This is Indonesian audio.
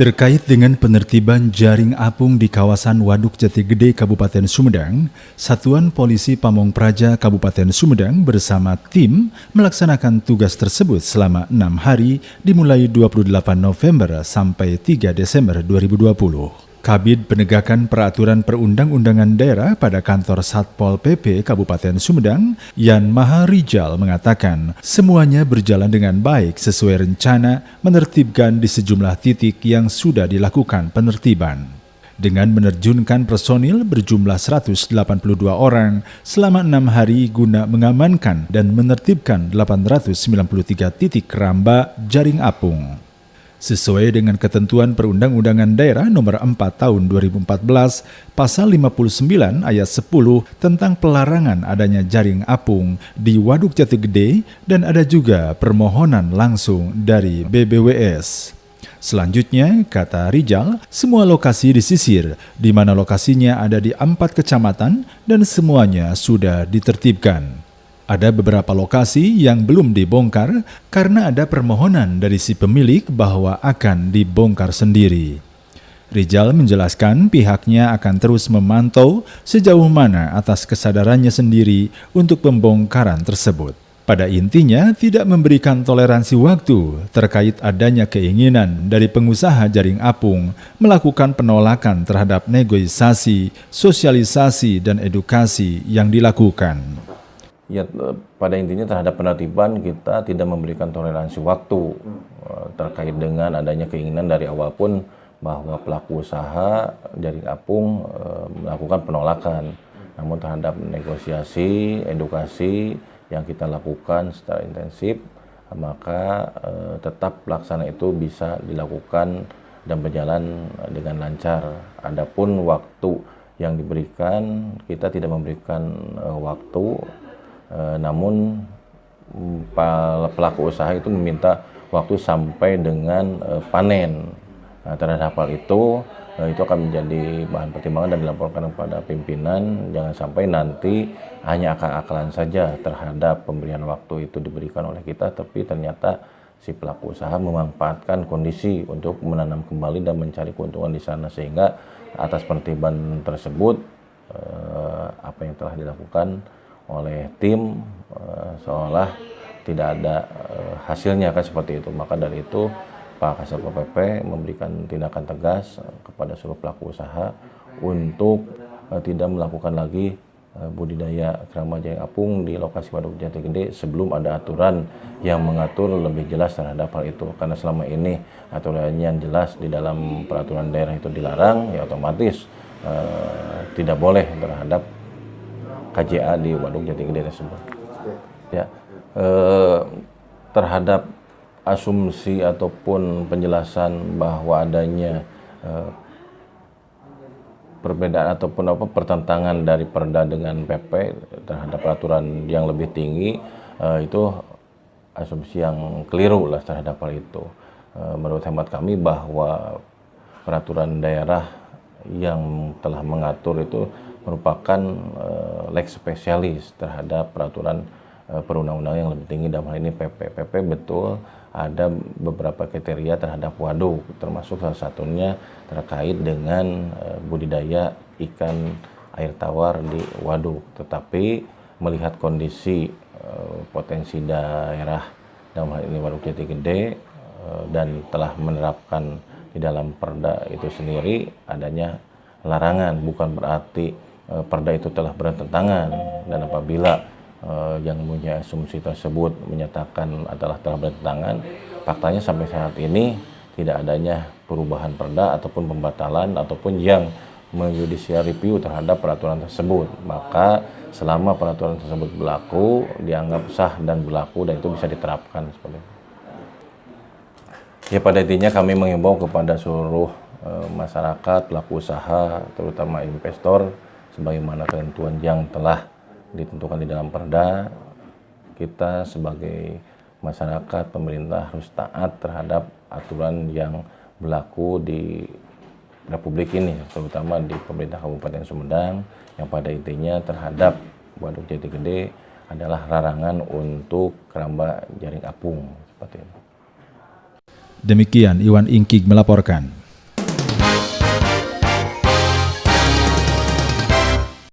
Terkait dengan penertiban jaring apung di kawasan Waduk Jatigede, Kabupaten Sumedang, Satuan Polisi Pamong Praja Kabupaten Sumedang bersama tim melaksanakan tugas tersebut selama 6 hari dimulai 28 November sampai 3 Desember 2020. Kabid Penegakan Peraturan Perundang-undangan Daerah pada kantor Satpol PP Kabupaten Sumedang, Yan Maharijal mengatakan semuanya berjalan dengan baik sesuai rencana menertibkan di sejumlah titik yang sudah dilakukan penertiban. Dengan menerjunkan personil berjumlah 182 orang selama 6 hari guna mengamankan dan menertibkan 893 titik keramba jaring apung. Sesuai dengan ketentuan Perundang-undangan Daerah Nomor 4 Tahun 2014, Pasal 59 Ayat 10 tentang pelarangan adanya jaring apung di Waduk Jatigede dan ada juga permohonan langsung dari BBWS. Selanjutnya, kata Rijal, semua lokasi disisir, di mana lokasinya ada di 4 kecamatan dan semuanya sudah ditertibkan. Ada beberapa lokasi yang belum dibongkar karena ada permohonan dari si pemilik bahwa akan dibongkar sendiri. Rijal menjelaskan pihaknya akan terus memantau sejauh mana atas kesadarannya sendiri untuk pembongkaran tersebut. Pada intinya tidak memberikan toleransi waktu terkait adanya keinginan dari pengusaha jaring apung melakukan penolakan terhadap negosiasi, sosialisasi, dan edukasi yang dilakukan. Ya, pada intinya terhadap penertiban kita tidak memberikan toleransi waktu terkait dengan adanya keinginan dari awal pun bahwa pelaku usaha jaring apung melakukan penolakan. Namun terhadap negosiasi, edukasi yang kita lakukan secara intensif, maka tetap pelaksana itu bisa dilakukan dan berjalan dengan lancar. Adapun waktu yang diberikan, kita tidak memberikan waktu. Namun pelaku usaha itu meminta waktu sampai dengan panen. Terhadap hal itu akan menjadi bahan pertimbangan dan dilaporkan kepada pimpinan. Jangan sampai nanti hanya akal-akalan saja terhadap pemberian waktu itu diberikan oleh kita, tapi ternyata si pelaku usaha memanfaatkan kondisi untuk menanam kembali dan mencari keuntungan di sana, sehingga atas penertiban tersebut apa yang telah dilakukan oleh tim seolah tidak ada hasilnya kan seperti itu. Maka dari itu Pak Kasat PP memberikan tindakan tegas kepada seluruh pelaku usaha untuk tidak melakukan lagi budidaya keramba jaring apung di lokasi Waduk Jatigede sebelum ada aturan yang mengatur lebih jelas terhadap hal itu. Karena selama ini aturannya jelas di dalam peraturan daerah itu dilarang, ya otomatis tidak boleh terhadap KJA di Waduk Jatigede tersebut. Ya, terhadap asumsi ataupun penjelasan bahwa adanya perbedaan ataupun pertentangan dari Perda dengan PP terhadap peraturan yang lebih tinggi, itu asumsi yang keliru lah terhadap hal itu. Menurut hemat kami bahwa peraturan daerah yang telah mengatur itu merupakan lex spesialis terhadap peraturan perundang-undangan yang lebih tinggi, dalam hal ini PP. PP betul ada beberapa kriteria terhadap waduk, termasuk salah satunya terkait dengan budidaya ikan air tawar di waduk. Tetapi melihat kondisi potensi daerah, dalam hal ini Waduk Jatigede, dan telah menerapkan di dalam Perda itu sendiri adanya larangan, bukan berarti Perda itu telah bertentangan. Dan apabila yang mempunyai asumsi tersebut menyatakan adalah telah bertentangan, faktanya sampai saat ini tidak adanya perubahan Perda ataupun pembatalan ataupun yang menjudicial review terhadap peraturan tersebut. Maka selama peraturan tersebut berlaku, dianggap sah dan berlaku, dan itu bisa diterapkan seperti itu. Ya, pada intinya kami mengimbau kepada seluruh masyarakat, pelaku usaha, terutama investor, sebagaimana ketentuan yang telah ditentukan di dalam Perda, kita sebagai masyarakat, pemerintah harus taat terhadap aturan yang berlaku di Republik ini, terutama di pemerintah Kabupaten Sumedang, yang pada intinya terhadap Waduk Jatigede adalah larangan untuk keramba jaring apung seperti itu. Demikian Iwan Ingkig melaporkan.